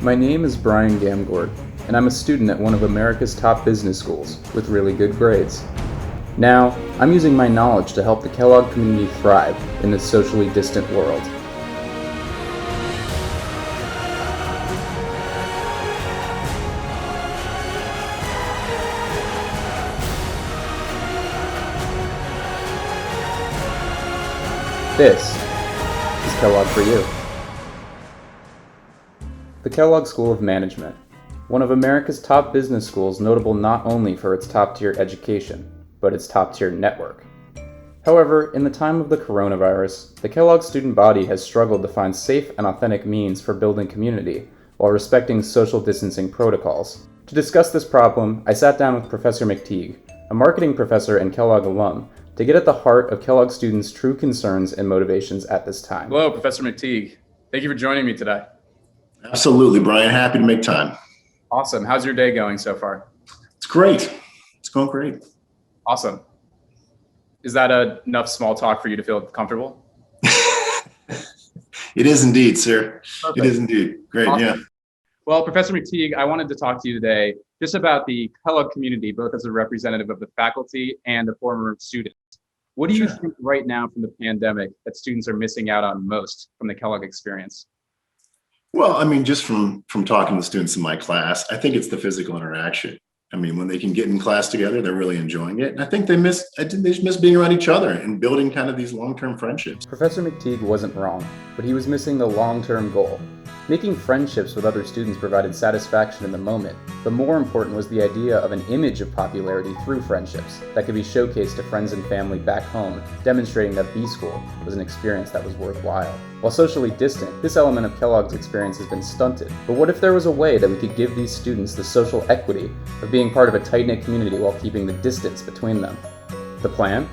My name is Brian Gamgort, and I'm a student at one of America's top business schools with really good grades. Now, I'm using my knowledge to help the Kellogg community thrive in this socially distant world. This is Kellogg For You. The Kellogg School of Management, one of America's top business schools, notable not only for its top-tier education, but its top-tier network. However, in the time of the coronavirus, the Kellogg student body has struggled to find safe and authentic means for building community while respecting social distancing protocols. To discuss this problem, I sat down with Professor McTigue, a marketing professor and Kellogg alum, to get at the heart of Kellogg students' true concerns and motivations at this time. Hello, Professor McTigue. Thank you for joining me today. Absolutely, Brian. Happy to make time. Awesome. How's your day going so far? It's great. It's going great. Awesome. Is that enough small talk for you to feel comfortable? It is indeed, sir. Perfect. It is indeed. Great, Awesome. Yeah. Well, Professor McTigue, I wanted to talk to you today just about the Kellogg community, both as a representative of the faculty and a former student. What do you think right now from the pandemic that students are missing out on most from the Kellogg experience? Well, I mean, just from talking to students in my class, I think it's the physical interaction. I mean, when they can get in class together, they're really enjoying it. And I think they just miss being around each other and building kind of these long-term friendships. Professor McTigue wasn't wrong, but he was missing the long-term goal. Making friendships with other students provided satisfaction in the moment, but more important was the idea of an image of popularity through friendships that could be showcased to friends and family back home, demonstrating that B-School was an experience that was worthwhile. While socially distant, this element of Kellogg's experience has been stunted. But what if there was a way that we could give these students the social equity of being part of a tight-knit community while keeping the distance between them? The plan?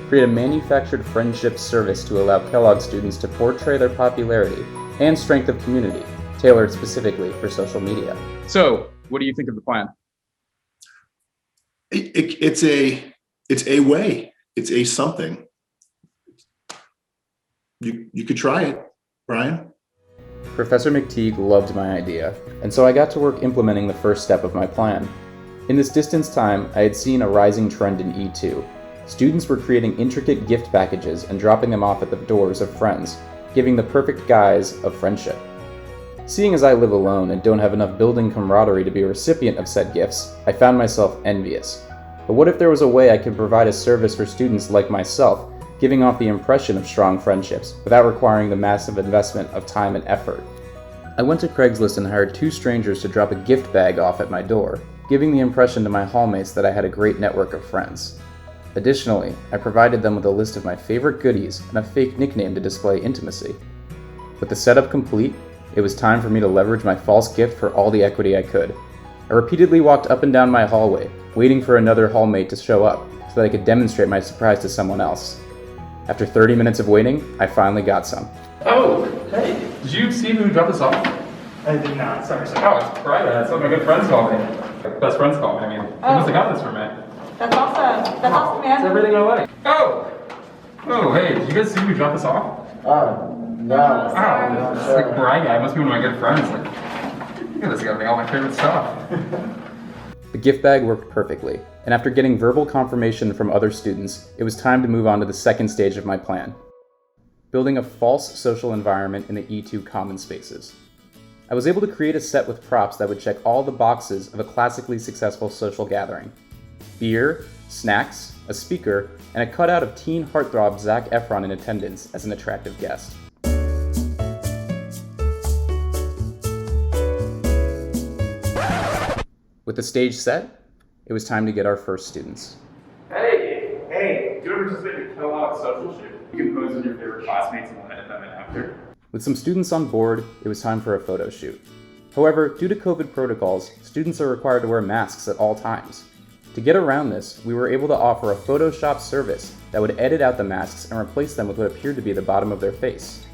Create a manufactured friendship service to allow Kellogg students to portray their popularity and strength of community, tailored specifically for social media. So, what do you think of the plan? It's a way. It's a something. You could try it, Brian. Professor McTigue loved my idea, and so I got to work implementing the first step of my plan. In this distance time, I had seen a rising trend in E2. Students were creating intricate gift packages and dropping them off at the doors of friends, giving the perfect guise of friendship. Seeing as I live alone and don't have enough building camaraderie to be a recipient of said gifts, I found myself envious. But what if there was a way I could provide a service for students like myself, giving off the impression of strong friendships without requiring the massive investment of time and effort? I went to Craigslist and hired 2 strangers to drop a gift bag off at my door, giving the impression to my hallmates that I had a great network of friends. Additionally, I provided them with a list of my favorite goodies and a fake nickname to display intimacy. With the setup complete, it was time for me to leverage my false gift for all the equity I could. I repeatedly walked up and down my hallway, waiting for another hallmate to show up so that I could demonstrate my surprise to someone else. After 30 minutes of waiting, I finally got some. Oh, hey, did you see who dropped us off? I did not, sorry. Oh, it's private. That's what my good friends call me. Best friends call me. I mean, who must have got this for me? That's awesome. That's awesome, man. It's everything I like. Oh! Oh, hey, did you guys see who dropped us off? No. Wow, this like Brian guy must be one of my good friends. Like, look at this guy, all my favorite stuff. The gift bag worked perfectly, and after getting verbal confirmation from other students, it was time to move on to the second stage of my plan. Building a false social environment in the E2 common spaces. I was able to create a set with props that would check all the boxes of a classically successful social gathering. Beer, snacks, a speaker, and a cutout of teen heartthrob Zac Efron in attendance as an attractive guest. With the stage set, it was time to get our first students. Hey, do you ever participate in a Kellogg social shoot? You can pose with your favorite classmates and edit them in after. With some students on board, it was time for a photo shoot. However, due to COVID protocols, students are required to wear masks at all times. To get around this, we were able to offer a Photoshop service that would edit out the masks and replace them with what appeared to be the bottom of their face.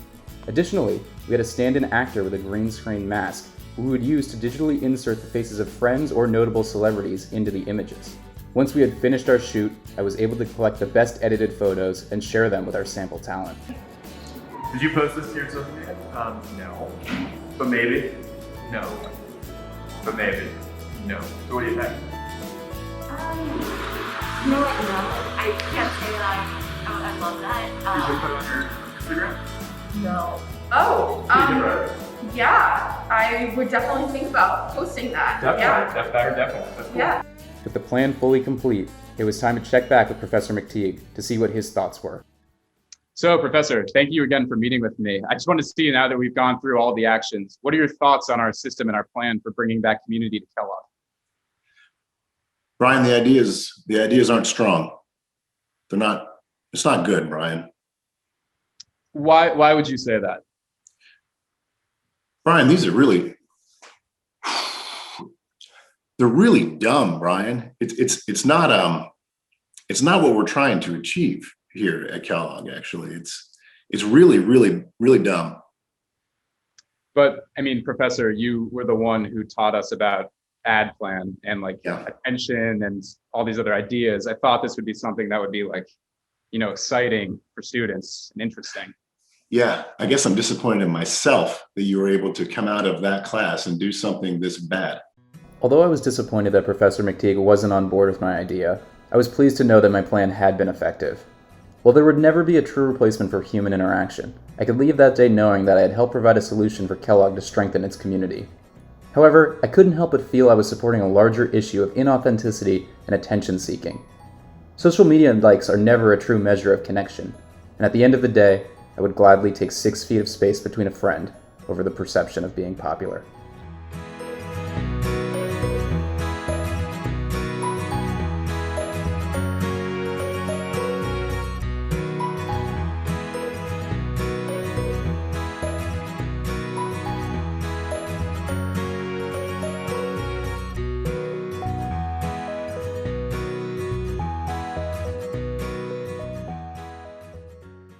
Additionally, we had a stand-in actor with a green screen mask who we would use to digitally insert the faces of friends or notable celebrities into the images. Once we had finished our shoot, I was able to collect the best edited photos and share them with our sample talent. Did you post this to your social media? No. But maybe. no. But maybe. No. So what do you think? You know what? No, I can't say that I love that. You should put it on your Instagram? No. Oh, Right. yeah, I would definitely think about posting that. Definitely. Definitely. That's cool. Yeah. With the plan fully complete, it was time to check back with Professor McTigue to see what his thoughts were. So, Professor, thank you again for meeting with me. I just want to see, now that we've gone through all the actions, what are your thoughts on our system and our plan for bringing back community to Kellogg? Brian, the ideas aren't strong. It's not good, Brian. Why would you say that? Brian, they're really dumb, Brian. It's not what we're trying to achieve here at Kellogg, actually. It's really, really, really dumb. But I mean, Professor, you were the one who taught us about ad plan and attention and all these other ideas. I thought this would be something that would be exciting for students and interesting. Yeah, I guess I'm disappointed in myself that you were able to come out of that class and do something this bad. Although I was disappointed that Professor McTigue wasn't on board with my idea, I was pleased to know that my plan had been effective. While there would never be a true replacement for human interaction, I could leave that day knowing that I had helped provide a solution for Kellogg to strengthen its community. However, I couldn't help but feel I was supporting a larger issue of inauthenticity and attention-seeking. Social media likes are never a true measure of connection, and at the end of the day, I would gladly take 6 feet of space between a friend over the perception of being popular.